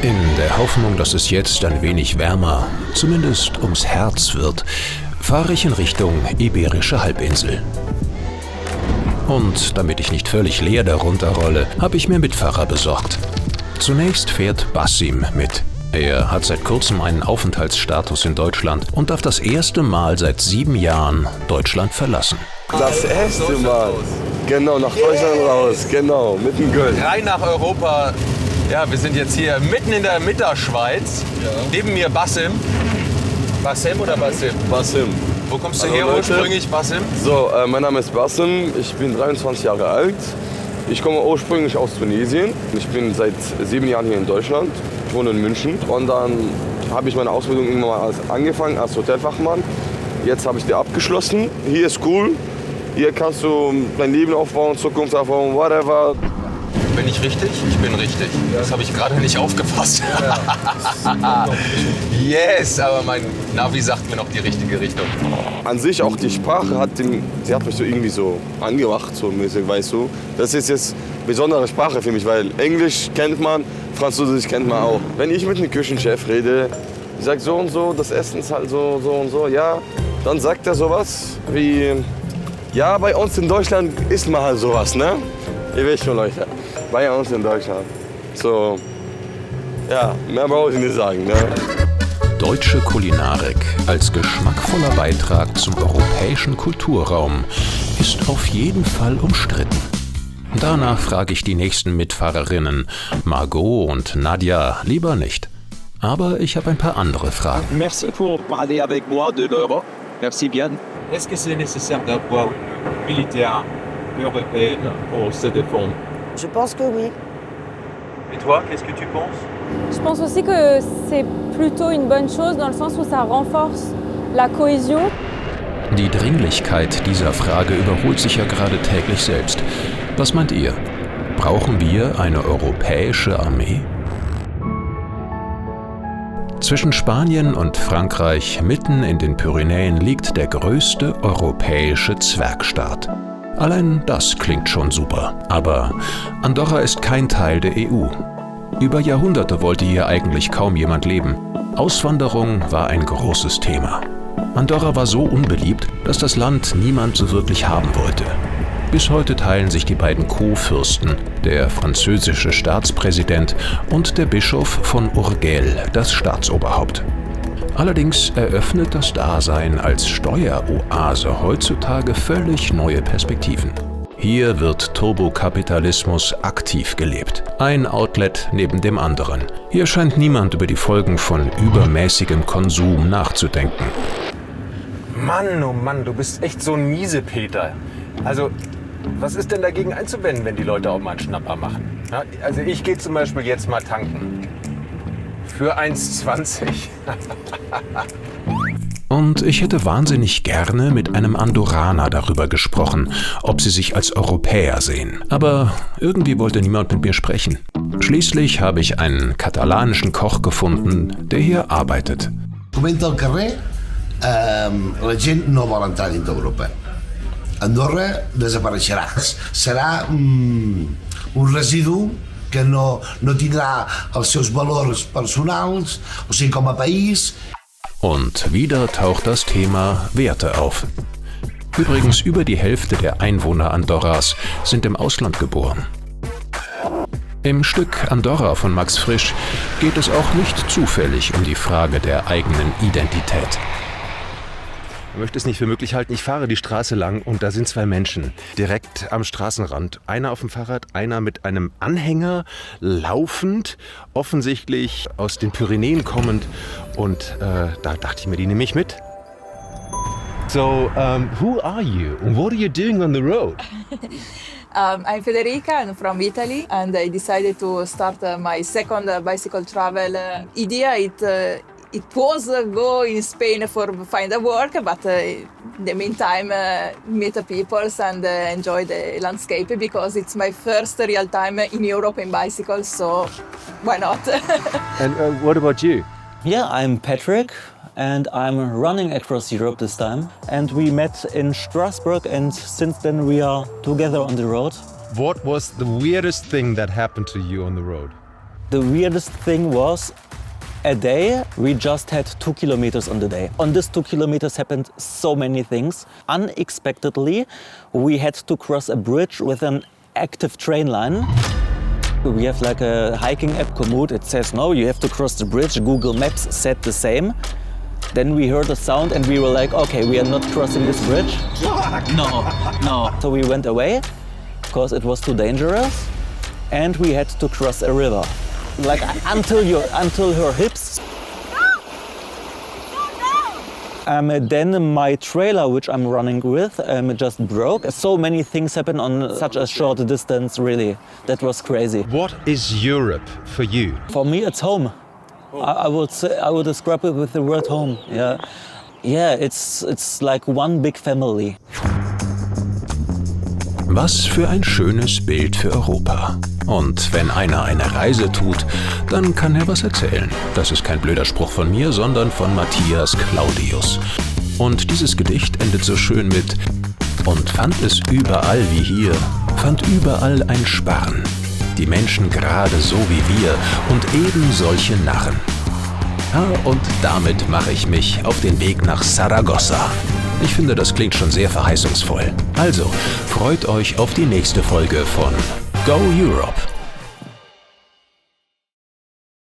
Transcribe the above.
In der Hoffnung, dass es jetzt ein wenig wärmer, zumindest ums Herz wird, fahre ich in Richtung Iberische Halbinsel. Und damit ich nicht völlig leer darunter rolle, habe ich mir Mitfahrer besorgt. Zunächst fährt Basim mit. Er hat seit kurzem einen Aufenthaltsstatus in Deutschland und darf das erste Mal seit 7 Jahren Deutschland verlassen. Das erste Mal. Genau, nach Deutschland raus. Genau, mit dem Göll. Rein nach Europa. Ja, wir sind jetzt hier mitten in der Mitterschweiz. Ja. Neben mir Basim. Basim oder Basim? Basim. Wo kommst du her ursprünglich, Basim? So, mein Name ist Basim. Ich bin 23 Jahre alt. Ich komme ursprünglich aus Tunesien. Ich bin seit 7 Jahren hier in Deutschland. Ich wohne in München. Und dann habe ich meine Ausbildung irgendwann mal angefangen als Hotelfachmann. Jetzt habe ich die abgeschlossen. Hier ist cool. Hier kannst du dein Leben aufbauen, Zukunft aufbauen, whatever. Bin ich richtig? Ich bin richtig. Das habe ich gerade nicht aufgepasst. Yes, aber mein Navi sagt mir noch die richtige Richtung. An sich auch die Sprache sie hat mich so irgendwie so angemacht, so mäßig, weißt du. Das ist jetzt eine besondere Sprache für mich, weil Englisch kennt man, Französisch kennt man auch. Wenn ich mit einem Küchenchef rede, ich sag so und so, das Essen ist halt so und so, ja, dann sagt er sowas wie, ja, bei uns in Deutschland isst man halt sowas, ne? Ihr wisst schon, Leute. Bei uns in Deutschland. So, ja, mehr brauche ich nicht sagen. Ne? Deutsche Kulinarik als geschmackvoller Beitrag zum europäischen Kulturraum ist auf jeden Fall umstritten. Danach frage ich die nächsten Mitfahrerinnen, Margot und Nadja, lieber nicht. Aber ich habe ein paar andere Fragen. Merci pour parler avec moi de l'Europe. Merci bien. Est-ce que c'est nécessaire d'avoir une militaire européenne pour se défendre? Je pense que oui. Et toi, qu'est-ce que tu penses? Je pense aussi que c'est plutôt une bonne chose dans le sens où ça renforce la cohésion. Die Dringlichkeit dieser Frage überholt sich ja gerade täglich selbst. Was meint ihr? Brauchen wir eine europäische Armee? Zwischen Spanien und Frankreich, mitten in den Pyrenäen, liegt der größte europäische Zwergstaat. Allein das klingt schon super. Aber Andorra ist kein Teil der EU. Über Jahrhunderte wollte hier eigentlich kaum jemand leben. Auswanderung war ein großes Thema. Andorra war so unbeliebt, dass das Land niemand so wirklich haben wollte. Bis heute teilen sich die beiden Co-Fürsten, der französische Staatspräsident und der Bischof von Urgell, das Staatsoberhaupt. Allerdings eröffnet das Dasein als Steueroase heutzutage völlig neue Perspektiven. Hier wird Turbokapitalismus aktiv gelebt. Ein Outlet neben dem anderen. Hier scheint niemand über die Folgen von übermäßigem Konsum nachzudenken. Mann, oh Mann, du bist echt so ein Miesepeter. Also, was ist denn dagegen einzuwenden, wenn die Leute auch mal einen Schnapper machen? Ja, also ich gehe zum Beispiel jetzt mal tanken. Für 1,20. Und ich hätte wahnsinnig gerne mit einem Andorraner darüber gesprochen, ob sie sich als Europäer sehen. Aber irgendwie wollte niemand mit mir sprechen. Schließlich habe ich einen katalanischen Koch gefunden, der hier arbeitet. Comenta al carrer, la gent no vol entrar dins d'Europa. Andorra desapareixerà. Serà un residu que no tindrà els seus valors personals, o sigui, com a país. Und wieder taucht das Thema Werte auf. Übrigens, über die Hälfte der Einwohner Andorras sind im Ausland geboren. Im Stück Andorra von Max Frisch geht es auch nicht zufällig um die Frage der eigenen Identität. Ich möchte es nicht für möglich halten. Ich fahre die Straße lang und da sind 2 Menschen direkt am Straßenrand. Einer auf dem Fahrrad, einer mit einem Anhänger, laufend, offensichtlich aus den Pyrenäen kommend. Und da dachte ich mir, die nehme ich mit. So, who are you and what are you doing on the road? I'm Federica, I'm from Italy, and I decided to start my second bicycle travel idea. It was go in Spain for find a work, but in the meantime meet the people and enjoy the landscape because it's my first real time in Europe in bicycle, so why not? And what about you? Yeah, I'm Patrick and I'm running across Europe this time. And we met in Strasbourg and since then we are together on the road. What was the weirdest thing that happened to you on the road? The weirdest thing was a day we just had 2 kilometers on the day. On this 2 kilometers happened so many things. Unexpectedly, we had to cross a bridge with an active train line. We have like a hiking app, Komoot. It says, no, you have to cross the bridge. Google Maps said the same. Then we heard a sound and we were like, okay, we are not crossing this bridge. No. So we went away because it was too dangerous and we had to cross a river. Like until her hips. Then my trailer, which I'm running with, just broke. So many things happen on such a short distance, really. That was crazy. What is Europe for you? For me, it's home. I would describe it with the word home. Yeah, it's like one big family. Was für ein schönes Bild für Europa. Und wenn einer eine Reise tut, dann kann er was erzählen. Das ist kein blöder Spruch von mir, sondern von Matthias Claudius. Und dieses Gedicht endet so schön mit: Und fand es überall wie hier, fand überall ein Sparren. Die Menschen gerade so wie wir und eben solche Narren. Ja, und damit mache ich mich auf den Weg nach Saragossa. Ich finde, das klingt schon sehr verheißungsvoll. Also, freut euch auf die nächste Folge von Go Europe.